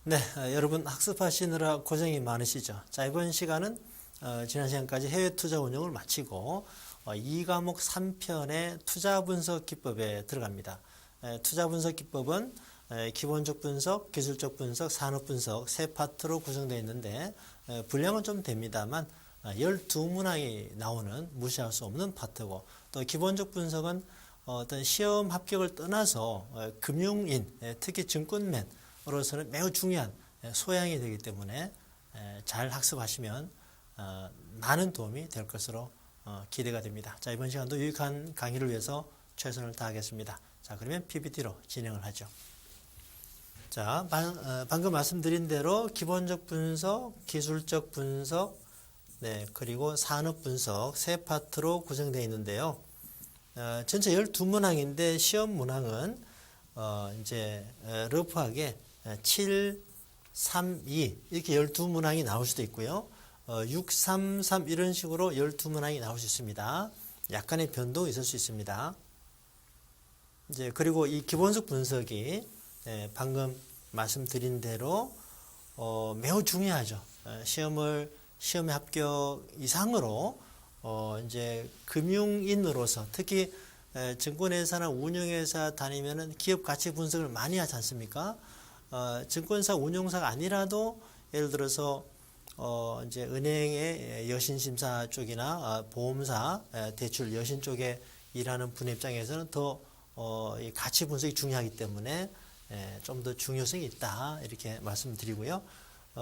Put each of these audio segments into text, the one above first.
네, 여러분 학습하시느라 고생이 많으시죠? 자, 이번 시간은 지난 시간까지 해외 투자 운용을 마치고 2과목 3편의 투자 분석 기법에 들어갑니다. 투자 분석 기법은 기본적 분석, 기술적 분석, 산업 분석 세 파트로 구성되어 있는데 분량은 좀 됩니다만 12문항이 나오는 무시할 수 없는 파트고, 또 기본적 분석은 어떤 시험 합격을 떠나서 금융인, 특히 증권맨으로서는 매우 중요한 소양이 되기 때문에 잘 학습하시면 많은 도움이 될 것으로 기대가 됩니다. 자, 이번 시간도 유익한 강의를 위해서 최선을 다하겠습니다. 자, 그러면 PPT로 진행을 하죠. 자, 방금 말씀드린 대로 기본적 분석, 기술적 분석, 그리고 산업 분석 세 파트로 구성되어 있는데요. 전체 12문항인데 시험 문항은 이제 러프하게 7, 3, 2 이렇게 12문항이 나올 수도 있고요. 6, 3, 3 이런 식으로 12문항이 나올 수 있습니다. 약간의 변동이 있을 수 있습니다. 이제 그리고 이 기본적 분석이 방금 말씀드린 대로 매우 중요하죠. 시험의 합격 이상으로 이제 금융인으로서, 특히 증권회사나 운용회사 다니면은 기업 가치 분석을 많이 하지 않습니까? 증권사 운용사가 아니라도 예를 들어서 이제 은행의 여신심사 쪽이나 보험사 대출 여신 쪽에 일하는 분 입장에서는 더 이 가치 분석이 중요하기 때문에 좀 더 중요성이 있다, 이렇게 말씀드리고요.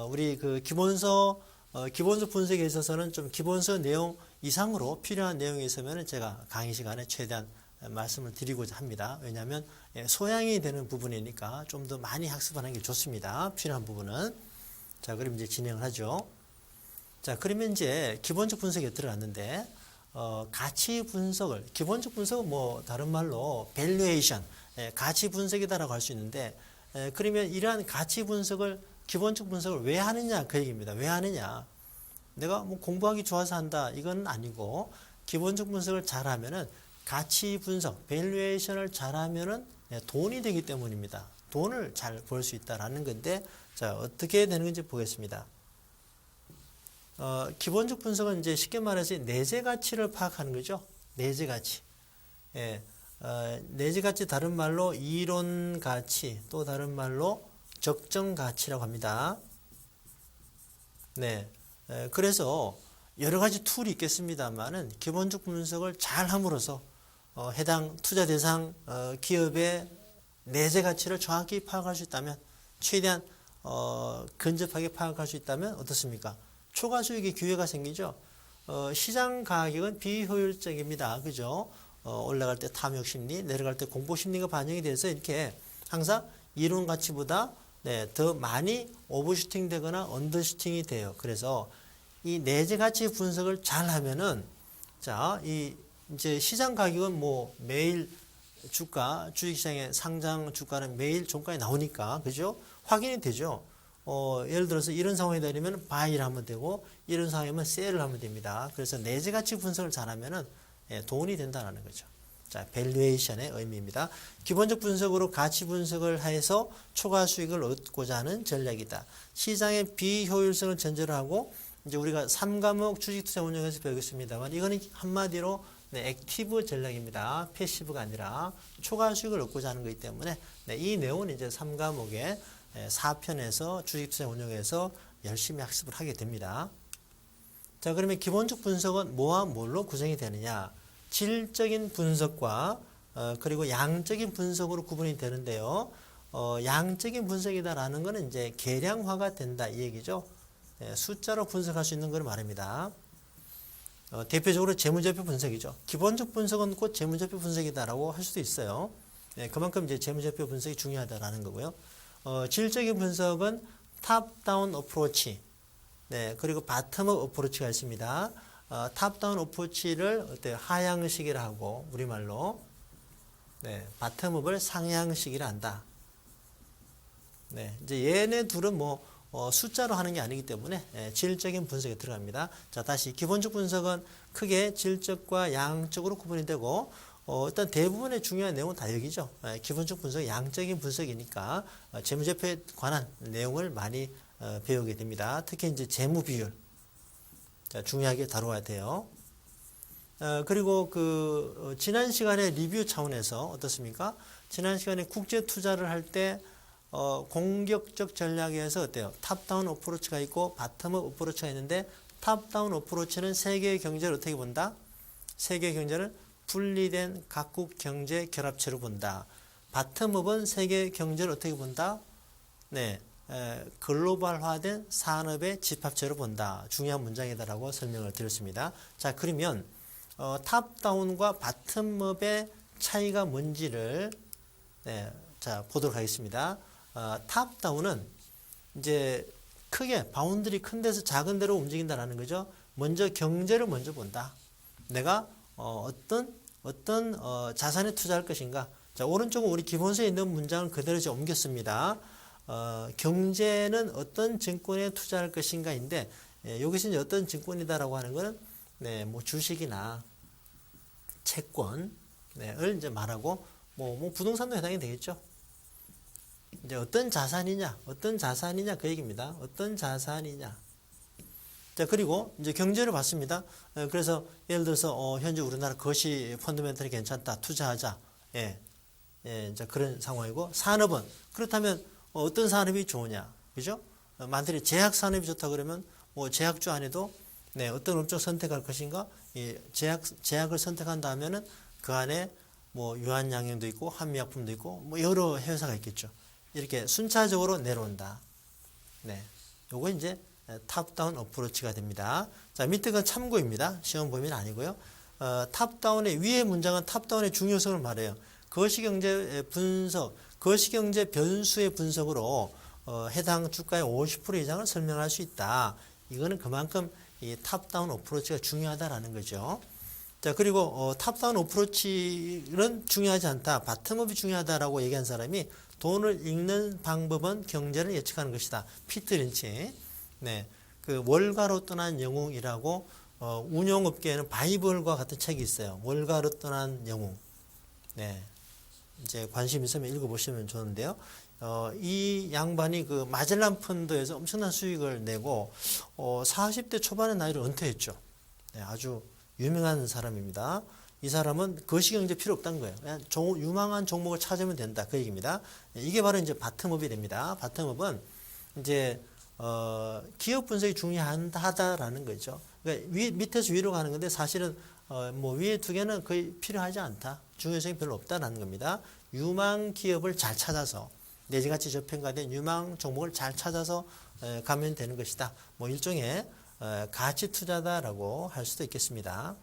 우리 그 기본서 분석에 있어서는 좀 기본서 내용 이상으로 필요한 내용이 있으면 제가 강의 시간에 최대한 말씀을 드리고자 합니다. 왜냐하면 소양이 되는 부분이니까 좀 더 많이 학습하는 게 좋습니다. 필요한 부분은. 자, 그럼 이제 진행을 하죠. 자, 그러면 이제 기본적 분석에 들어갔는데, 가치 분석을, 기본적 분석은 뭐 다른 말로 밸류에이션, 가치 분석이다라고 할 수 있는데, 그러면 이러한 가치 분석을, 기본적 분석을 왜 하느냐, 그 얘기입니다. 왜 하느냐? 내가 뭐 공부하기 좋아서 한다, 이건 아니고, 기본적 분석을 잘하면은 가치 분석, 밸류에이션을 잘하면은 돈이 되기 때문입니다. 돈을 잘 벌 수 있다라는 건데, 자, 어떻게 되는 건지 보겠습니다. 기본적 분석은 이제 쉽게 말해서 내재 가치를 파악하는 거죠. 내재 가치. 내재 가치, 다른 말로 이론 가치, 또 다른 말로 적정 가치라고 합니다. 그래서 여러 가지 툴이 있겠습니다만은 기본적 분석을 잘 함으로써 해당 투자 대상 기업의 내재 가치를 정확히 파악할 수 있다면, 최대한 근접하게 파악할 수 있다면 어떻습니까? 초과 수익의 기회가 생기죠. 시장 가격은 비효율적입니다. 그죠? 올라갈 때 탐욕 심리, 내려갈 때 공포 심리가 반영이 돼서 이렇게 항상 이론 가치보다 더 많이 오버슈팅 되거나 언더슈팅이 돼요. 그래서 이 내재 가치 분석을 잘 하면은, 자, 이제 시장 가격은 뭐 매일 주식시장의 상장 주가는 매일 종가에 나오니까, 그죠? 확인이 되죠. 예를 들어서 이런 상황이 되면 바이를 하면 되고, 이런 상황이면 셀을 하면 됩니다. 그래서 내재 가치 분석을 잘하면은 돈이 된다는 거죠. 자, 밸류에이션의 의미입니다. 기본적 분석으로 가치 분석을 해서 초과 수익을 얻고자 하는 전략이다. 시장의 비효율성을 전제로 하고, 이제 우리가 3과목 주식투자 운용에서 배우겠습니다만, 이거는 한마디로 액티브 전략입니다. 패시브가 아니라 초과 수익을 얻고자 하는 거기 때문에 이 내용은 이제 3과목의 4편에서 주식투자 운용에서 열심히 학습을 하게 됩니다. 자, 그러면 기본적 분석은 뭐와 뭘로 구성이 되느냐? 질적인 분석과 그리고 양적인 분석으로 구분이 되는데요. 양적인 분석이다라는 것은 이제 계량화가 된다, 이 얘기죠. 숫자로 분석할 수 있는 걸 말합니다. 대표적으로 재무제표 분석이죠. 기본적 분석은 곧 재무제표 분석이다라고 할 수도 있어요. 그만큼 이제 재무제표 분석이 중요하다라는 거고요. 질적인 분석은 탑다운 어프로치, 그리고 바텀업 어프로치가 있습니다. 탑다운 어프로치를 하향식이라 하고, 우리말로 바텀업을 상향식이라 한다. 이제 얘네 둘은 뭐 숫자로 하는 게 아니기 때문에 질적인 분석에 들어갑니다. 자, 다시 기본적 분석은 크게 질적과 양적으로 구분이 되고, 일단 대부분의 중요한 내용은 다 여기죠. 기본적 분석, 양적인 분석이니까 재무제표에 관한 내용을 많이 배우게 됩니다. 특히 이제 재무 비율, 자, 중요하게 다뤄야 돼요. 그리고 지난 시간에 리뷰 차원에서 어떻습니까? 지난 시간에 국제 투자를 할 때 공격적 전략에서 어때요? 탑다운 어프로치가 있고 바텀업 어프로치가 있는데 탑다운 어프로치는 세계 경제를 어떻게 본다? 세계 경제를 분리된 각국 경제 결합체로 본다. 바텀업은 세계 경제를 어떻게 본다? 네, 글로벌화된 산업의 집합체로 본다. 중요한 문장이다라고 설명을 드렸습니다. 자, 그러면 탑다운과 바텀업의 차이가 뭔지를 자, 보도록 하겠습니다. 탑다운은 이제 크게 바운드리 큰 데서 작은 데로 움직인다라는 거죠. 먼저 경제를 먼저 본다. 내가 어떤 자산에 투자할 것인가. 자, 오른쪽은 우리 기본서에 있는 문장을 그대로 이제 옮겼습니다. 경제는 어떤 증권에 투자할 것인가인데 여기서 이제 어떤 증권이다라고 하는 거는 뭐 주식이나 채권을 이제 말하고 뭐 부동산도 해당이 되겠죠. 이제 어떤 자산이냐 그 얘기입니다. 어떤 자산이냐. 자, 그리고 이제 경제를 봤습니다. 그래서 예를 들어서 현재 우리나라 것이 펀더멘털이 괜찮다, 투자하자. 이제 그런 상황이고, 산업은 그렇다면 어떤 산업이 좋으냐, 그죠? 만약에 제약 산업이 좋다 그러면 뭐 제약주 안에도 어떤 업종 선택할 것인가? 제약을 선택한다면은 그 안에 뭐 유한양형도 있고 한미약품도 있고 뭐 여러 회사가 있겠죠. 이렇게 순차적으로 내려온다. 요거 이제 탑다운 어프로치가 됩니다. 자, 밑에 건 참고입니다. 시험 범위는 아니고요. 탑다운의 위의 문장은 탑다운의 중요성을 말해요. 거시경제 분석, 거시경제 변수의 분석으로 해당 주가의 50% 이상을 설명할 수 있다. 이거는 그만큼 이 탑다운 어프로치가 중요하다라는 거죠. 자, 그리고 탑다운 어프로치는 중요하지 않다. 바텀업이 중요하다라고 얘기한 사람이 돈을 읽는 방법은 경제를 예측하는 것이다. 피트 린치. 그 월가로 떠난 영웅이라고 운용업계에는 바이블과 같은 책이 있어요. 월가로 떠난 영웅. 이제 관심 있으면 읽어보시면 좋은데요. 이 양반이 그 마젤란 펀드에서 엄청난 수익을 내고 40대 초반의 나이로 은퇴했죠. 아주 유명한 사람입니다. 이 사람은 거시경제 필요 없다는 거예요. 그냥 유망한 종목을 찾으면 된다. 그 얘기입니다. 이게 바로 이제 바텀업이 됩니다. 바텀업은 이제 기업 분석이 중요하다라는 거죠. 그러니까 밑에서 위로 가는 건데 사실은 뭐 위에 두 개는 거의 필요하지 않다. 중요성이 별로 없다라는 겁니다. 유망 기업을 잘 찾아서 내지같이 저평가된 유망 종목을 잘 찾아서 가면 되는 것이다. 뭐 일종의 가치 투자다라고 할 수도 있겠습니다.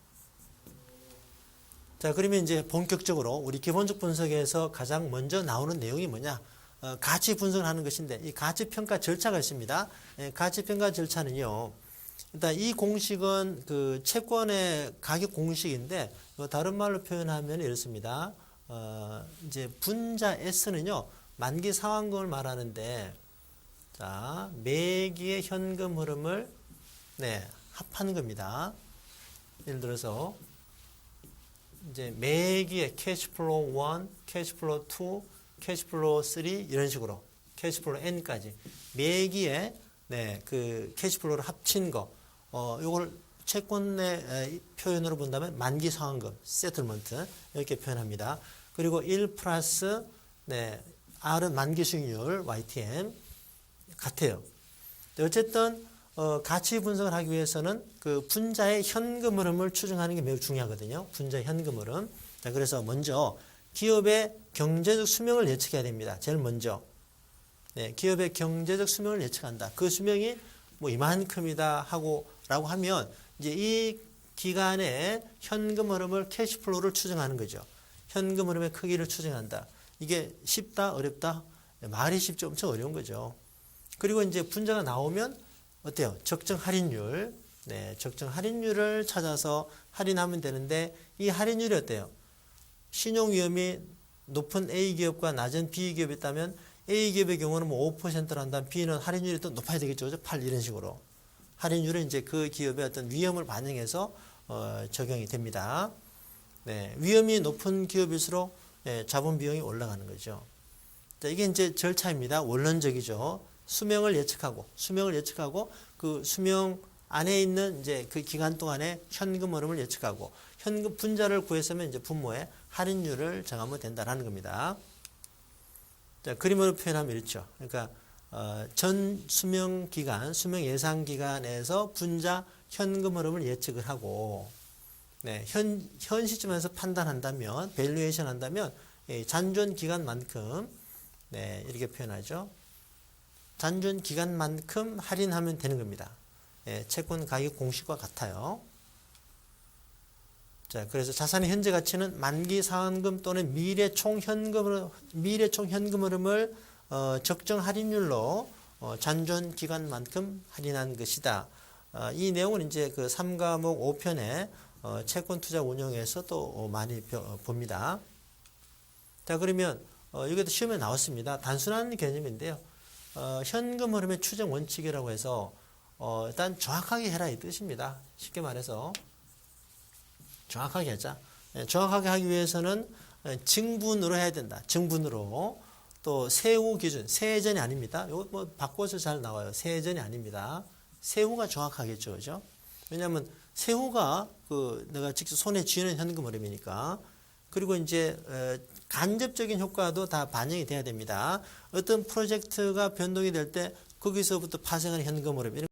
자, 그러면 이제 본격적으로 우리 기본적 분석에서 가장 먼저 나오는 내용이 뭐냐? 가치 분석을 하는 것인데 이 가치 평가 절차가 있습니다. 가치 평가 절차는요. 일단 이 공식은 그 채권의 가격 공식인데 다른 말로 표현하면 이렇습니다. 이제 분자 S는요. 만기 상환금을 말하는데 자, 매기의 현금 흐름을 합하는 겁니다. 예를 들어서 이제 매기의 캐시플로우 1, 캐시플로우 2, 캐시플로우 3 이런 식으로 캐시플로우 N까지 매기의 그 캐시플로우를 합친 거 요걸 채권의 표현으로 본다면 만기 상환금 세틀먼트 이렇게 표현합니다. 그리고 1 플러스 R은 만기 수익률 YTM 같아요. 어쨌든 가치 분석을 하기 위해서는 그 분자의 현금 흐름을 추정하는 게 매우 중요하거든요. 분자의 현금 흐름. 자, 그래서 먼저 기업의 경제적 수명을 예측해야 됩니다. 제일 먼저. 기업의 경제적 수명을 예측한다. 그 수명이 뭐 이만큼이다 라고 하면 이제 이 기간의 현금 흐름을 캐시플로우를 추정하는 거죠. 현금 흐름의 크기를 추정한다. 이게 쉽다, 어렵다? 말이 쉽죠. 엄청 어려운 거죠. 그리고 이제 분자가 나오면 어때요? 적정 할인율. 적정 할인율을 찾아서 할인하면 되는데 이 할인율이 어때요? 신용 위험이 높은 A 기업과 낮은 B 기업이 있다면 A 기업의 경우는 뭐 5%를 한다면 B는 할인율이 또 높아야 되겠죠. 8 이런 식으로. 할인율은 이제 그 기업의 어떤 위험을 반영해서 적용이 됩니다. 네, 위험이 높은 기업일수록 자본 비용이 올라가는 거죠. 자, 이게 이제 절차입니다. 원론적이죠. 수명을 예측하고 그 수명 안에 있는 이제 그 기간 동안에 현금 흐름을 예측하고 현금 분자를 구했으면 이제 분모의 할인율을 정하면 된다라는 겁니다. 자, 그림으로 표현하면 이렇죠. 그러니까 전 수명 기간, 수명 예상 기간에서 분자 현금 흐름을 예측을 하고 네, 현 시점에서 판단한다면 밸류에이션 한다면 잔존 기간만큼 네, 이렇게 표현하죠. 잔존 기간만큼 할인하면 되는 겁니다. 예, 채권 가격 공식과 같아요. 자, 그래서 자산의 현재 가치는 만기 상환금 또는 미래 총 현금 흐름을 적정 할인율로 잔존 기간만큼 할인한 것이다. 이 내용은 이제 그 3과목 5편의 채권 투자 운용에서 또 많이 봅니다. 자, 그러면 이것도 시험에 나왔습니다. 단순한 개념인데요. 현금 흐름의 추정 원칙이라고 해서 일단 정확하게 해라 이 뜻입니다. 쉽게 말해서 정확하게 하자. 정확하게 하기 위해서는 증분으로 해야 된다. 증분으로. 또 세후 기준, 세전이 아닙니다. 이거 뭐 바꿔서 잘 나와요. 세전이 아닙니다. 세후가 정확하겠죠, 그죠? 왜냐하면 세후가 그 내가 직접 손에 쥐는 현금 흐름이니까. 그리고 이제 간접적인 효과도 다 반영이 돼야 됩니다. 어떤 프로젝트가 변동이 될 때 거기서부터 파생하는 현금 흐름 이런